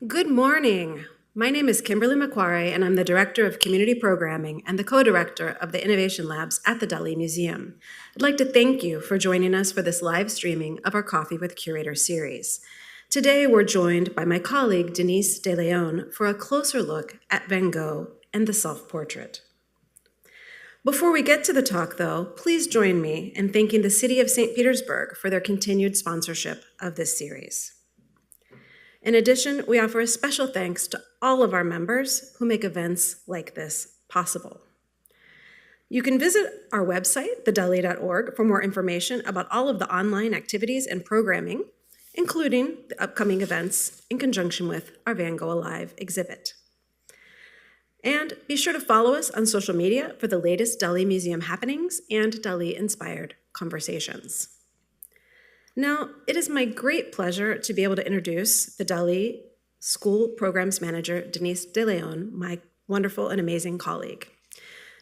Good morning. My name is Kimberly Macquarie, and I'm the Director of Community Programming and the co-director of the Innovation Labs at the Dalí Museum. I'd like to thank you for joining us for this live streaming of our Coffee with Curator series. Today, we're joined by my colleague, Denisse de Leon, for a closer look at Van Gogh and the self-portrait. Before we get to the talk, though, please join me in thanking the City of St. Petersburg for their continued sponsorship of this series. In addition, we offer a special thanks to all of our members who make events like this possible. You can visit our website, thedalí.org, for more information about all of the online activities and programming, including the upcoming events in conjunction with our Van Gogh Alive exhibit. And be sure to follow us on social media for the latest Dalí Museum happenings and Dalí-inspired conversations. Now, it is my great pleasure to be able to introduce the Dalí School Programs Manager, Denisse de Leon, my wonderful and amazing colleague.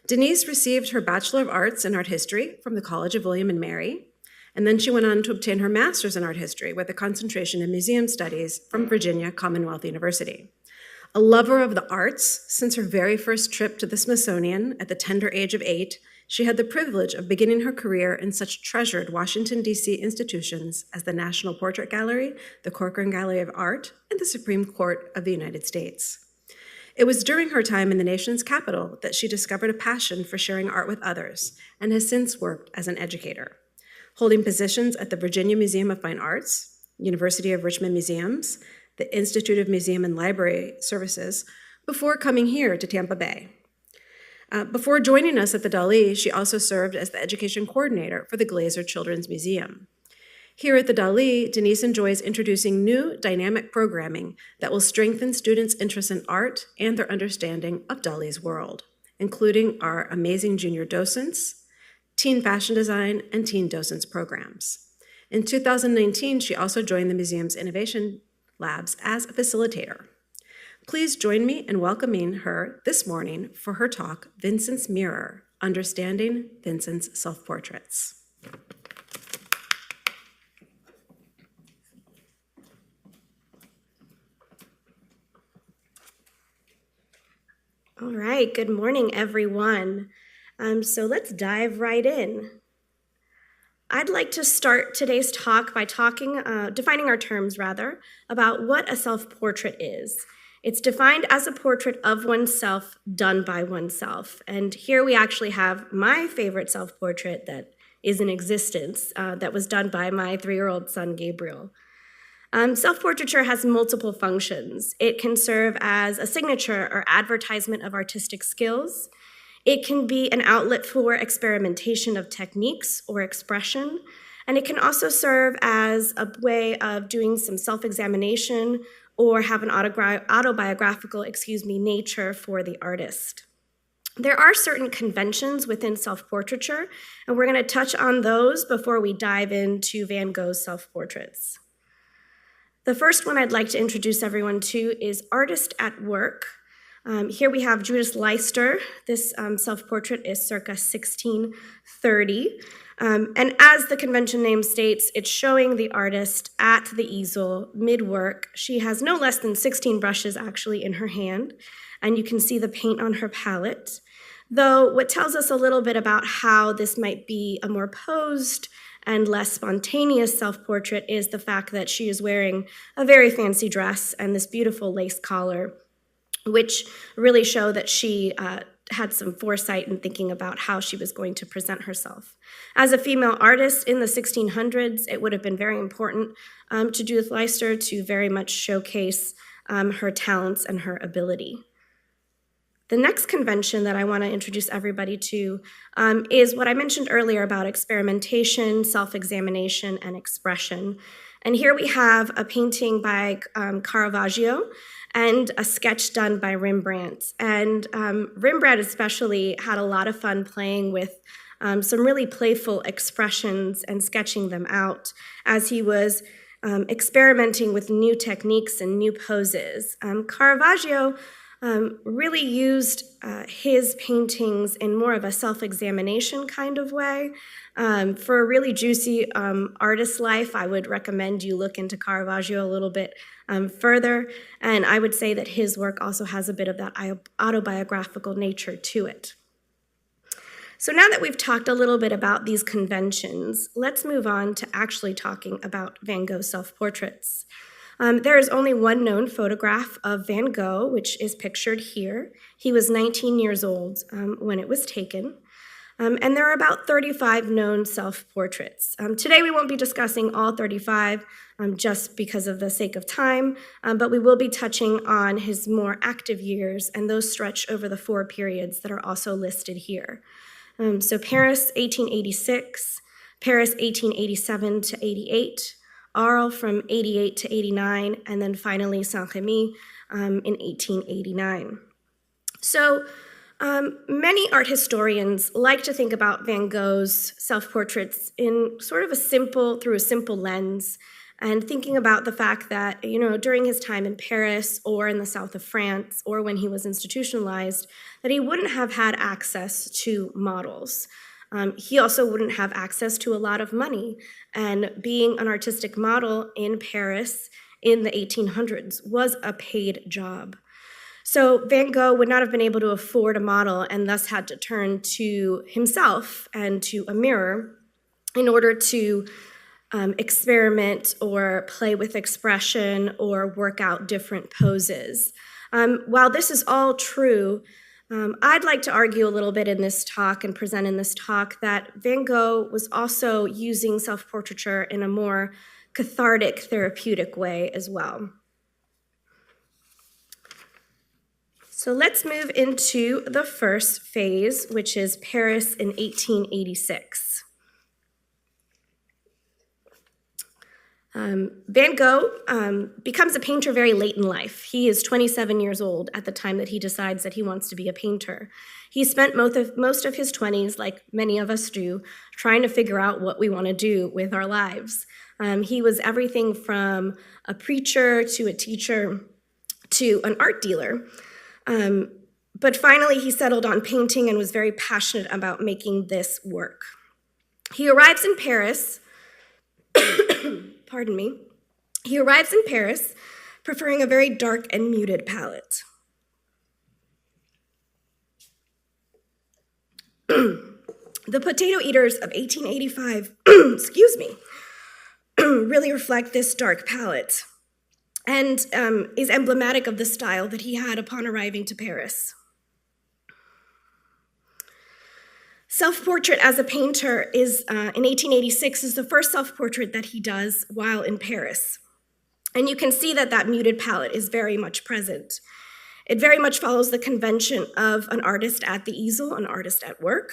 Denisse received her Bachelor of Arts in Art History from the College of William and Mary, and then she went on to obtain her Master's in Art History with a concentration in Museum Studies from Virginia Commonwealth University. A lover of the arts, since her very first trip to the Smithsonian at the tender age of 8, she had the privilege of beginning her career in such treasured Washington, D.C. institutions as the National Portrait Gallery, the Corcoran Gallery of Art, and the Supreme Court of the United States. It was during her time in the nation's capital that she discovered a passion for sharing art with others and has since worked as an educator, holding positions at the Virginia Museum of Fine Arts, University of Richmond Museums, the Institute of Museum and Library Services, before coming here to Tampa Bay. Before joining us at the Dalí, she also served as the education coordinator for the Glaser Children's Museum. Here at the Dalí, Denisse enjoys introducing new dynamic programming that will strengthen students' interest in art and their understanding of Dalí's world, including our amazing junior docents, teen fashion design, and teen docents programs. In 2019, she also joined the museum's Innovation Labs as a facilitator. Please join me in welcoming her this morning for her talk, Vincent's Mirror, Understanding Vincent's Self-Portraits. All right, good morning, everyone. So let's dive right in. I'd like to start today's talk by defining our terms, about what a self-portrait is. It's defined as a portrait of oneself done by oneself. And here we actually have my favorite self-portrait that is in existence that was done by my 3-year-old son, Gabriel. Self-portraiture has multiple functions. It can serve as a signature or advertisement of artistic skills. It can be an outlet for experimentation of techniques or expression. And it can also serve as a way of doing some self-examination or have an autobiographical, nature for the artist. There are certain conventions within self-portraiture, and we're going to touch on those before we dive into Van Gogh's self-portraits. The first one I'd like to introduce everyone to is Artist at Work. Here we have Judith Leister. This self-portrait is circa 1630. And as the convention name states, it's showing the artist at the easel, mid-work. She has no less than 16 brushes actually in her hand, and you can see the paint on her palette. Though what tells us a little bit about how this might be a more posed and less spontaneous self-portrait is the fact that she is wearing a very fancy dress and this beautiful lace collar, which really show that she had some foresight in thinking about how she was going to present herself. As a female artist in the 1600s, it would have been very important to Judith Leister to very much showcase her talents and her ability. The next convention that I want to introduce everybody to is what I mentioned earlier about experimentation, self-examination, and expression. And here we have a painting by Caravaggio and a sketch done by Rembrandt. And Rembrandt especially had a lot of fun playing with some really playful expressions and sketching them out as he was experimenting with new techniques and new poses. Caravaggio really used his paintings in more of a self-examination kind of way. For a really juicy artist life, I would recommend you look into Caravaggio a little bit further, and I would say that his work also has a bit of that autobiographical nature to it. So now that we've talked a little bit about these conventions, let's move on to actually talking about Van Gogh's self-portraits. There is only one known photograph of Van Gogh, which is pictured here. He was 19 years old when it was taken. And there are about 35 known self-portraits. Today we won't be discussing all 35 just because of the sake of time, but we will be touching on his more active years, and those stretch over the 4 periods that are also listed here. So Paris, 1886, Paris, 1887 to 88, Arles from 88 to 89, and then finally Sagami in 1889. So many art historians like to think about Van Gogh's self-portraits in sort of through a simple lens, and thinking about the fact that, during his time in Paris or in the south of France or when he was institutionalized, that he wouldn't have had access to models. He also wouldn't have access to a lot of money, and being an artistic model in Paris in the 1800s was a paid job. So Van Gogh would not have been able to afford a model and thus had to turn to himself and to a mirror in order to experiment or play with expression or work out different poses. While this is all true, I'd like to argue a little bit in this talk and present in this talk that Van Gogh was also using self-portraiture in a more cathartic, therapeutic way as well. So let's move into the first phase, which is Paris in 1886. Van Gogh becomes a painter very late in life. He is 27 years old at the time that he decides that he wants to be a painter. He spent most of his 20s, like many of us do, trying to figure out what we want to do with our lives. He was everything from a preacher to a teacher to an art dealer. But finally, he settled on painting and was very passionate about making this work. He arrives in Paris, pardon me. He arrives in Paris preferring a very dark and muted palette. The potato eaters of 1885, excuse me, really reflect this dark palette and is emblematic of the style that he had upon arriving to Paris. Self-portrait as a painter is, in 1886, is the first self-portrait that he does while in Paris. And you can see that that muted palette is very much present. It very much follows the convention of an artist at the easel, an artist at work,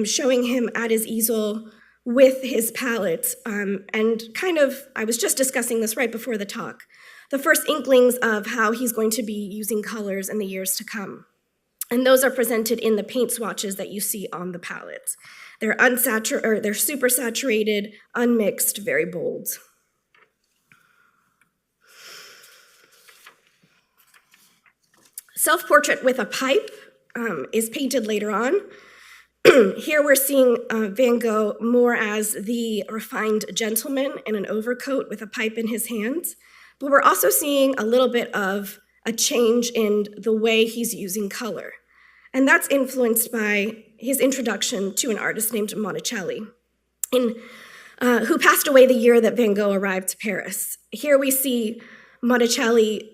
showing him at his easel with his palette. And kind of, I was just discussing this right before the talk, the first inklings of how he's going to be using colors in the years to come. And those are presented in the paint swatches that you see on the palette. They're super saturated, unmixed, very bold. Self-portrait with a pipe is painted later on. Here we're seeing Van Gogh more as the refined gentleman in an overcoat with a pipe in his hands. But we're also seeing a little bit of a change in the way he's using color. And that's influenced by his introduction to an artist named Monticelli, who passed away the year that Van Gogh arrived to Paris. Here we see Monticelli,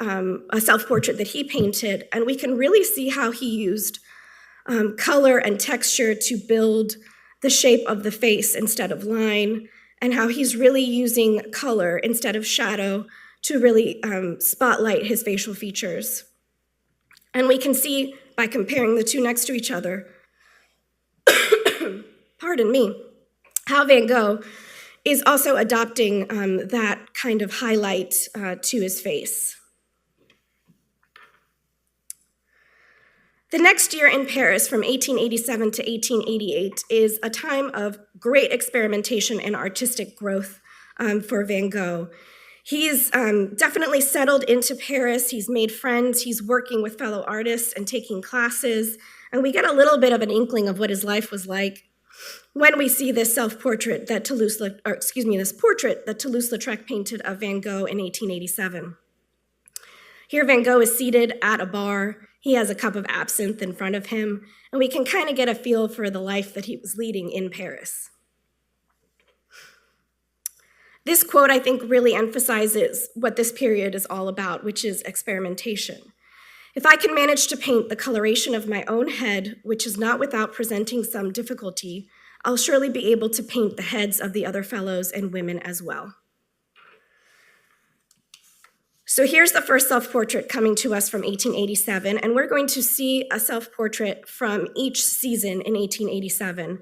a self-portrait that he painted, and we can really see how he used color and texture to build the shape of the face instead of line, and how he's really using color instead of shadow to really spotlight his facial features. And we can see by comparing the two next to each other, pardon me, how Van Gogh is also adopting that kind of highlight to his face. The next year in Paris, from 1887 to 1888, is a time of great experimentation and artistic growth for Van Gogh. He's definitely settled into Paris. He's made friends. He's working with fellow artists and taking classes. And we get a little bit of an inkling of what his life was like when we see this portrait that Toulouse-Lautrec painted of Van Gogh in 1887. Here Van Gogh is seated at a bar. He has a cup of absinthe in front of him, and we can kind of get a feel for the life that he was leading in Paris. This quote, I think, really emphasizes what this period is all about, which is experimentation. If I can manage to paint the coloration of my own head, which is not without presenting some difficulty, I'll surely be able to paint the heads of the other fellows and women as well. So here's the first self-portrait coming to us from 1887, and we're going to see a self-portrait from each season in 1887.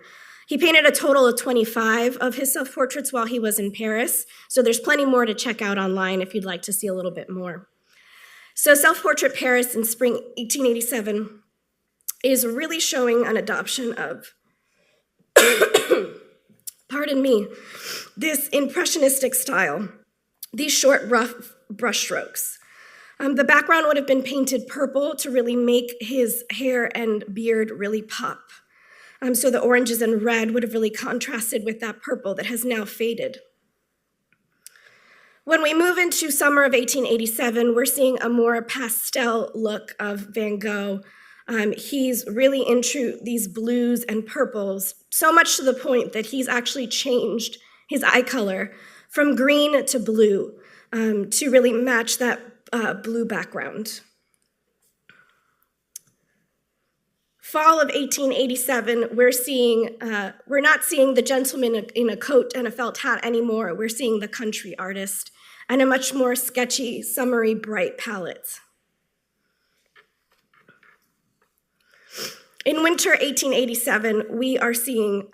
He painted a total of 25 of his self-portraits while he was in Paris, so there's plenty more to check out online if you'd like to see a little bit more. So Self-Portrait Paris in spring 1887 is really showing an adoption of, pardon me, this impressionistic style, these short, rough brushstrokes. The background would have been painted purple to really make his hair and beard really pop. So the oranges and red would have really contrasted with that purple that has now faded. When we move into summer of 1887, we're seeing a more pastel look of Van Gogh. He's really into these blues and purples, so much to the point that he's actually changed his eye color from green to blue to really match that blue background. Fall of 1887, we're not seeing the gentleman in a coat and a felt hat anymore. We're seeing the country artist and a much more sketchy, summery, bright palette. In winter 1887, we are seeing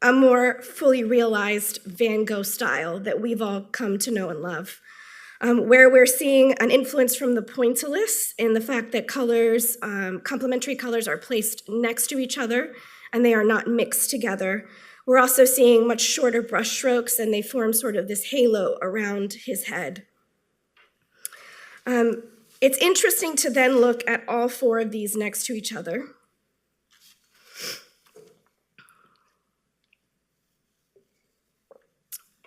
a more fully realized Van Gogh style that we've all come to know and love, where we're seeing an influence from the pointillists in the fact that colors, complementary colors are placed next to each other and they are not mixed together. We're also seeing much shorter brush strokes and they form sort of this halo around his head. It's interesting to then look at all four of these next to each other.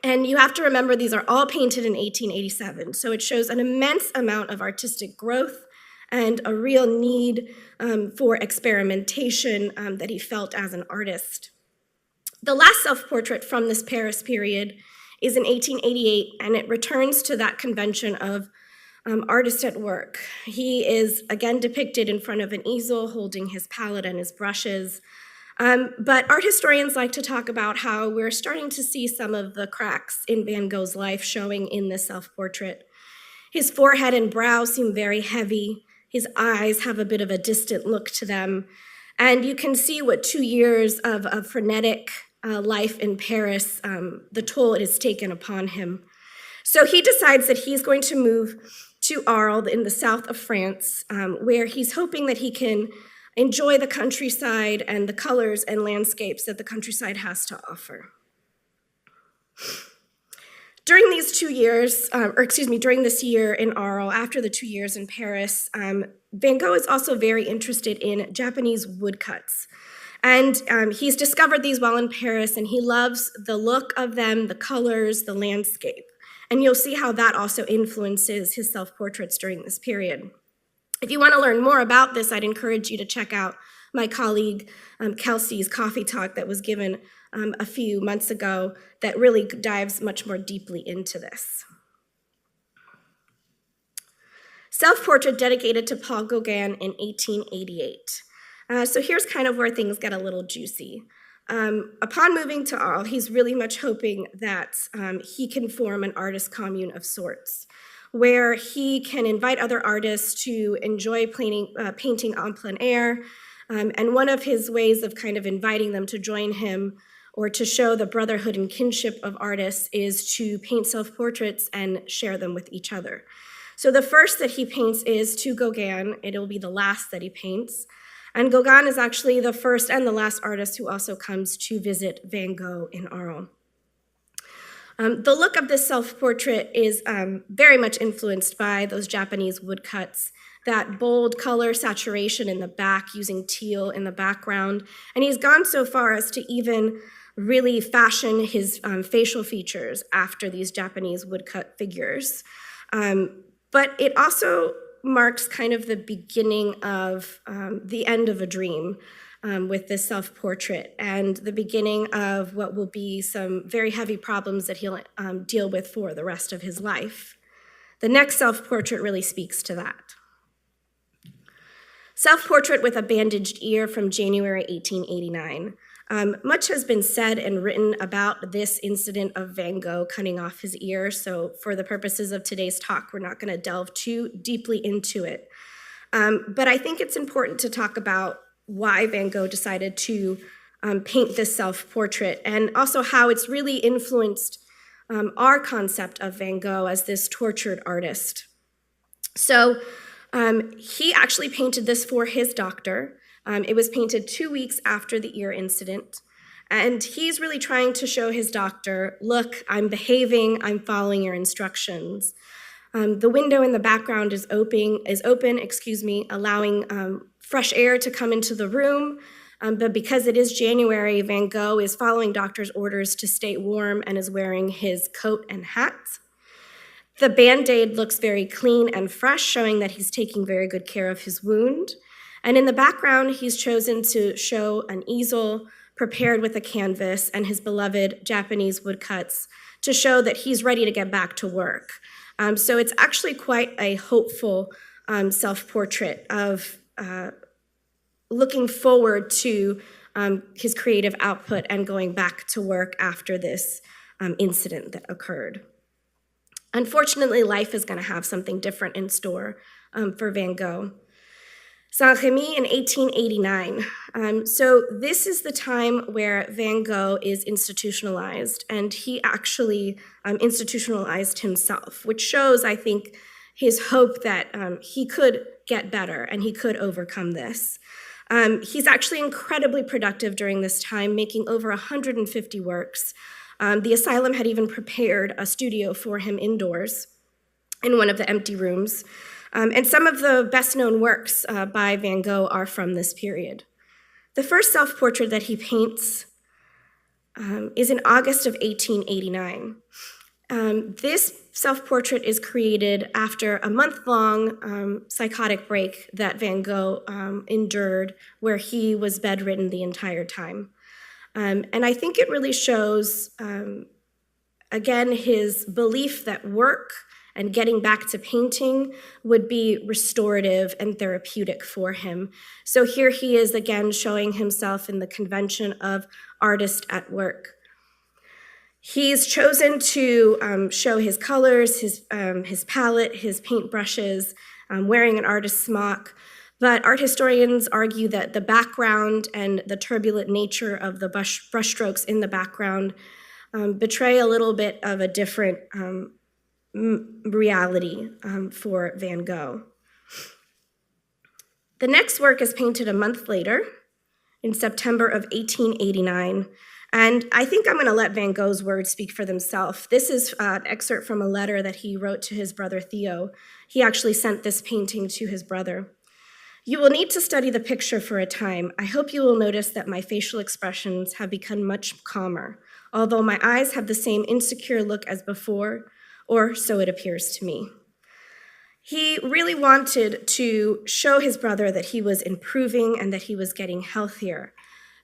And you have to remember these are all painted in 1887, so it shows an immense amount of artistic growth and a real need for experimentation that he felt as an artist. The last self-portrait from this Paris period is in 1888, and it returns to that convention of artist at work. He is again depicted in front of an easel holding his palette and his brushes. But art historians like to talk about how we're starting to see some of the cracks in Van Gogh's life showing in this self-portrait. His forehead and brow seem very heavy. His eyes have a bit of a distant look to them. And you can see what 2 years of frenetic life in Paris, the toll it has taken upon him. So he decides that he's going to move to Arles in the south of France, where he's hoping that he can enjoy the countryside and the colors and landscapes that the countryside has to offer. During these 2 years, during this year in Arles, after the 2 years in Paris, Van Gogh is also very interested in Japanese woodcuts. And he's discovered these while in Paris, and he loves the look of them, the colors, the landscape. And you'll see how that also influences his self-portraits during this period. If you want to learn more about this, I'd encourage you to check out my colleague Kelsey's coffee talk that was given a few months ago that really dives much more deeply into this. Self-portrait dedicated to Paul Gauguin in 1888. So here's kind of where things get a little juicy. Upon moving to Arles, he's really much hoping that he can form an artist commune of sorts, where he can invite other artists to enjoy painting en plein air. And one of his ways of kind of inviting them to join him or to show the brotherhood and kinship of artists is to paint self-portraits and share them with each other. So the first that he paints is to Gauguin. It'll be the last that he paints. And Gauguin is actually the first and the last artist who also comes to visit Van Gogh in Arles. The look of this self-portrait is very much influenced by those Japanese woodcuts, that bold color saturation in the back, using teal in the background. And he's gone so far as to even really fashion his facial features after these Japanese woodcut figures. But it also marks kind of the beginning of the end of a dream with this self-portrait, and the beginning of what will be some very heavy problems that he'll deal with for the rest of his life. The next self-portrait really speaks to that. Self-Portrait with a Bandaged Ear from January 1889. Much has been said and written about this incident of Van Gogh cutting off his ear, so for the purposes of today's talk, we're not going to delve too deeply into it. But I think it's important to talk about why Van Gogh decided to paint this self-portrait, and also how it's really influenced our concept of Van Gogh as this tortured artist. So he actually painted this for his doctor. It was painted 2 weeks after the ear incident. And he's really trying to show his doctor, look, I'm behaving, I'm following your instructions. The window in the background is open, allowing fresh air to come into the room. But because it is January, Van Gogh is following doctor's orders to stay warm and is wearing his coat and hat. The Band-Aid looks very clean and fresh, showing that he's taking very good care of his wound. And in the background, he's chosen to show an easel prepared with a canvas and his beloved Japanese woodcuts to show that he's ready to get back to work. So it's actually quite a hopeful self-portrait of looking forward to his creative output and going back to work after this incident that occurred. Unfortunately, life is going to have something different in store for Van Gogh. Sagami in 1889. So this is the time where Van Gogh is institutionalized, and he actually institutionalized himself, which shows, I think, his hope that he could get better and he could overcome this. He's actually incredibly productive during this time, making over 150 works. The asylum had even prepared a studio for him indoors in one of the empty rooms. And some of the best-known works by Van Gogh are from this period. The first self-portrait that he paints is in August of 1889. This self-portrait is created after a month-long psychotic break that Van Gogh endured, where he was bedridden the entire time. And I think it really shows, again, his belief that work and getting back to painting would be restorative and therapeutic for him. So here he is again showing himself in the convention of artist at work. He's chosen to show his colors, his palette, his paint brushes, wearing an artist's smock. But art historians argue that the background and the turbulent nature of the brushstrokes in the background betray a little bit of a different reality for Van Gogh. The next work is painted a month later, in September of 1889, and I think I'm going to let Van Gogh's words speak for themselves. This is an excerpt from a letter that he wrote to his brother Theo. He actually sent this painting to his brother. You will need to study the picture for a time. I hope you will notice that my facial expressions have become much calmer, although my eyes have the same insecure look as before, or so it appears to me. He really wanted to show his brother that he was improving and that he was getting healthier.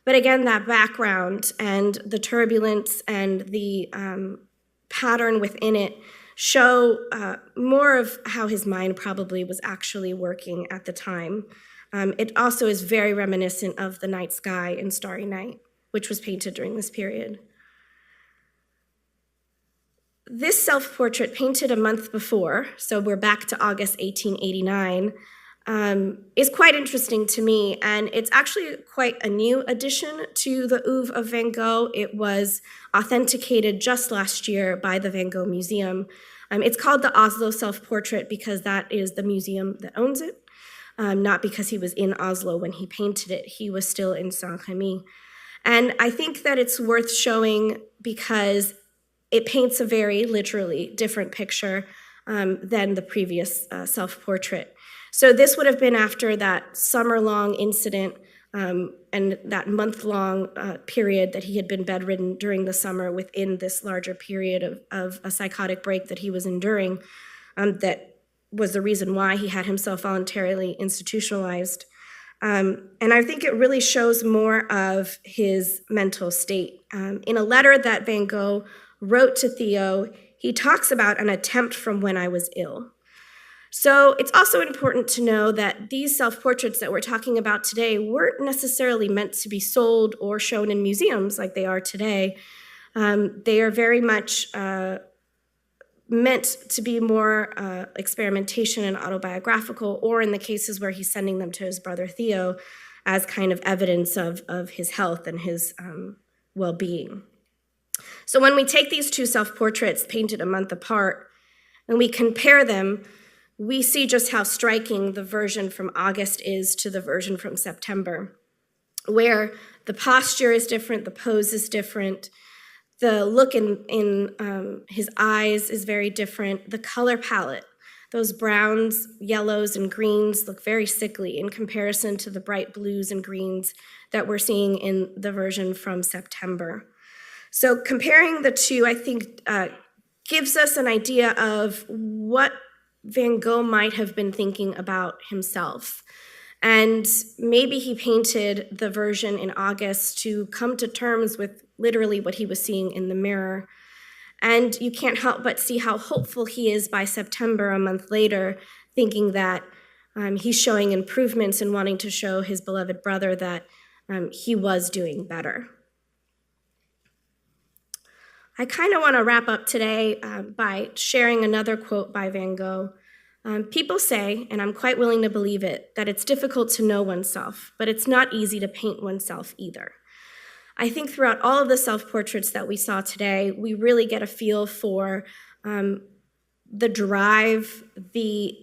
But again, that background and the turbulence and the pattern within it show more of how his mind probably was actually working at the time. It also is very reminiscent of the night sky in Starry Night, which was painted during this period. This self-portrait, painted a month before, so we're back to August 1889, is quite interesting to me, and it's actually quite a new addition to the oeuvre of Van Gogh. It was authenticated just last year by the Van Gogh Museum. It's called the Oslo Self-Portrait because that is the museum that owns it, not because he was in Oslo when he painted it. He was still in Saint-Rémy. And I think that it's worth showing because it paints a very literally different picture than the previous self-portrait. So this would have been after that summer-long incident and that month-long period that he had been bedridden during the summer within this larger period of a psychotic break that he was enduring that was the reason why he had himself voluntarily institutionalized. And I think it really shows more of his mental state. In a letter that Van Gogh wrote to Theo, he talks about an attempt from when I was ill. So it's also important to know that these self-portraits that we're talking about today weren't necessarily meant to be sold or shown in museums like they are today. They are very much meant to be more experimentation and autobiographical, or in the cases where he's sending them to his brother Theo as kind of evidence of his health and his well-being. So when we take these two self-portraits painted a month apart and we compare them, we see just how striking the version from August is to the version from September, where the posture is different, the pose is different, the look in his eyes is very different, the color palette, those browns, yellows, and greens look very sickly in comparison to the bright blues and greens that we're seeing in the version from September. So comparing the two, I think, gives us an idea of what Van Gogh might have been thinking about himself. And maybe he painted the version in August to come to terms with literally what he was seeing in the mirror. And you can't help but see how hopeful he is by September, a month later, thinking that he's showing improvements and wanting to show his beloved brother that he was doing better. I kind of want to wrap up today by sharing another quote by Van Gogh. People say, and I'm quite willing to believe it, that it's difficult to know oneself, but it's not easy to paint oneself either. I think throughout all of the self-portraits that we saw today, we really get a feel for the drive, the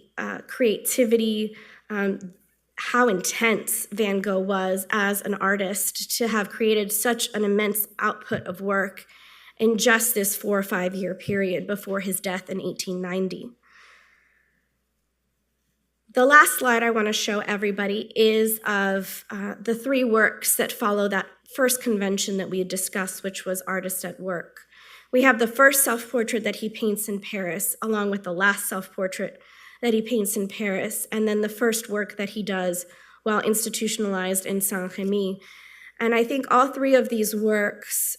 creativity, how intense Van Gogh was as an artist to have created such an immense output of work in just this 4 or 5 year period before his death in 1890. The last slide I want to show everybody is of the 3 works that follow that first convention that we had discussed, which was Artist at Work. We have the first self-portrait that he paints in Paris, along with the last self-portrait that he paints in Paris, and then the first work that he does while institutionalized in Saint-Rémy. And I think all 3 of these works,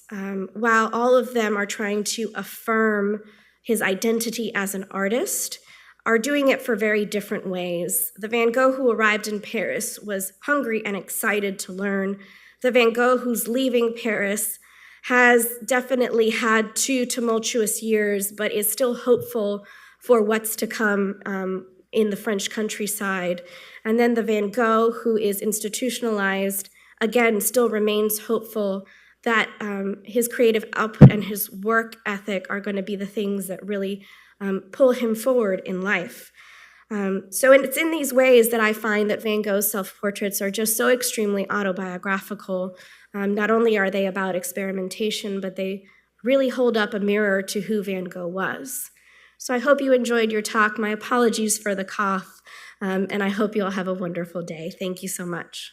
while all of them are trying to affirm his identity as an artist, are doing it for very different ways. The Van Gogh who arrived in Paris was hungry and excited to learn. The Van Gogh who's leaving Paris has definitely had 2 tumultuous years, but is still hopeful for what's to come in the French countryside. And then the Van Gogh who is institutionalized, again, still remains hopeful that his creative output and his work ethic are going to be the things that really pull him forward in life. So it's in these ways that I find that Van Gogh's self-portraits are just so extremely autobiographical. Not only are they about experimentation, but they really hold up a mirror to who Van Gogh was. So I hope you enjoyed your talk. My apologies for the cough, and I hope you all have a wonderful day. Thank you so much.